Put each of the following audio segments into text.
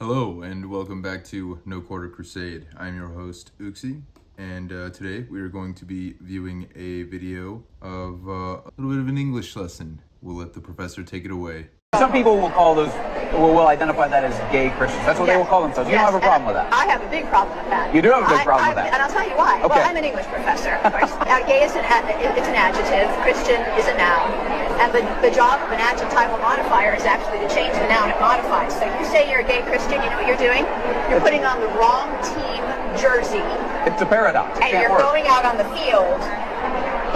Hello and welcome back to No Quarter Crusade. I'm your host Uxie, and today we are going to be viewing a video of a little bit of an English lesson. We'll let the professor take it away. Some people will call those, will identify that as gay Christians. That's what they will call themselves. You don't have a problem with that. I have a big problem with that. You do have a big problem with that. And I'll tell you why. Okay. Well, I'm an English professor, of course. Gay is it's an adjective. Christian is a noun. And the job of an adjectival modifier is actually to change the noun it modifies. So you say you're a gay Christian, you know what you're doing? You're putting on the wrong team jersey. It's a paradox. And you're going out on the field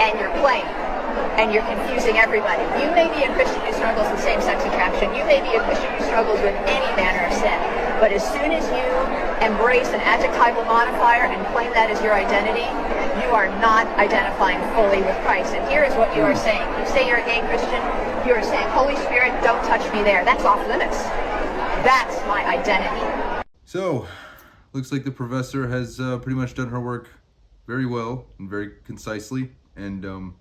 and you're playing. And you're confusing everybody. You may be a Christian who struggles with same-sex attraction. You may be a Christian who struggles with any manner of sin. But as soon as you embrace an adjectival modifier and claim that as your identity, you are not identifying fully with Christ. And here is what you are saying. You say you're a gay Christian, you are saying, Holy Spirit, don't touch me there. That's off limits. That's my identity. So, looks like the professor has pretty much done her work very well and very concisely. And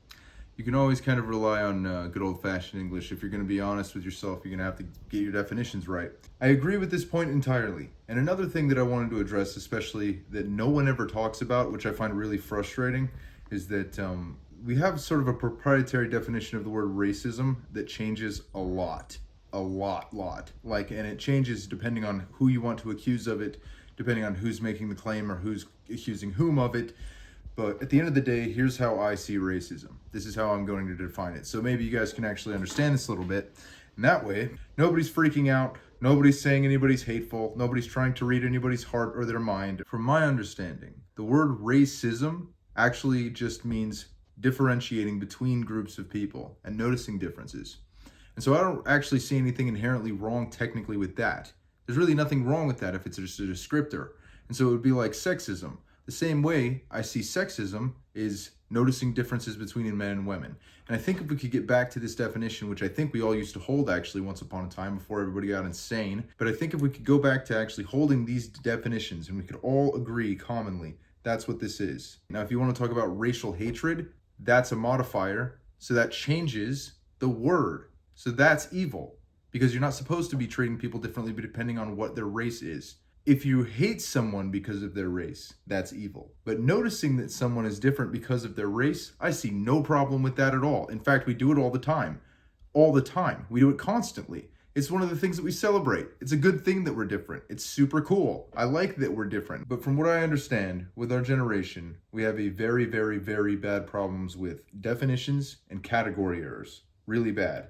you can always kind of rely on good old-fashioned English. If you're going to be honest with yourself, you're going to have to get your definitions right. I agree with this point entirely. And another thing that I wanted to address, especially that no one ever talks about, which I find really frustrating, is that we have sort of a proprietary definition of the word racism that changes a lot. Like, and it changes depending on who you want to accuse of it, depending on who's making the claim or who's accusing whom of it. But at the end of the day, here's how I see racism. This is how I'm going to define it. So maybe you guys can actually understand this a little bit. And that way, nobody's freaking out. Nobody's saying anybody's hateful. Nobody's trying to read anybody's heart or their mind. From my understanding, the word racism actually just means differentiating between groups of people and noticing differences. And so I don't actually see anything inherently wrong technically with that. There's really nothing wrong with that if it's just a descriptor. And so it would be like sexism. The same way I see sexism is noticing differences between men and women. And I think if we could get back to this definition, which I think we all used to hold actually once upon a time before everybody got insane, but I think if we could go back to actually holding these definitions and we could all agree commonly, that's what this is. Now, if you want to talk about racial hatred, that's a modifier. So that changes the word. So that's evil because you're not supposed to be treating people differently depending on what their race is. If you hate someone because of their race, that's evil. But noticing that someone is different because of their race, I see no problem with that at all. In fact, we do it all the time. All the time. We do it constantly. It's one of the things that we celebrate. It's a good thing that we're different. It's super cool. I like that we're different. But from what I understand, with our generation, we have a very, very, very bad problems with definitions and category errors. Really bad.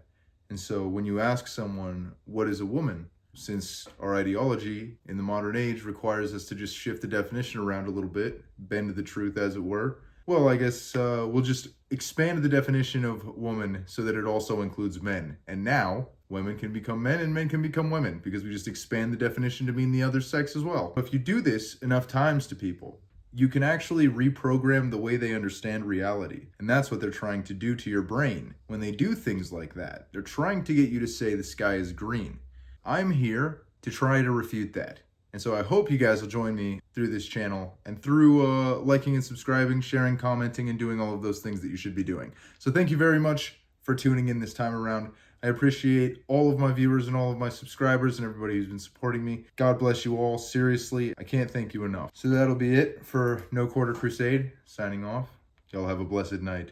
And so when you ask someone, what is a woman? Since our ideology in the modern age requires us to just shift the definition around a little bit, bend the truth as it were, well, I guess we'll just expand the definition of woman so that it also includes men. And now, women can become men and men can become women because we just expand the definition to mean the other sex as well. If you do this enough times to people, you can actually reprogram the way they understand reality. And that's what they're trying to do to your brain. When they do things like that, they're trying to get you to say the sky is green. I'm here to try to refute that. And so I hope you guys will join me through this channel and through liking and subscribing, sharing, commenting, and doing all of those things that you should be doing. So thank you very much for tuning in this time around. I appreciate all of my viewers and all of my subscribers and everybody who's been supporting me. God bless you all. Seriously, I can't thank you enough. So that'll be it for No Quarter Crusade. Signing off. Y'all have a blessed night.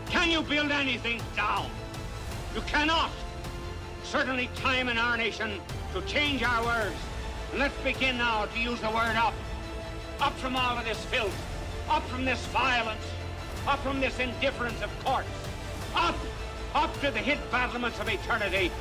Can you build anything down? You cannot. Certainly time in our nation to change our words. And let's begin now to use the word up. Up from all of this filth. Up from this violence. Up from this indifference of courts. Up to the hid battlements of eternity.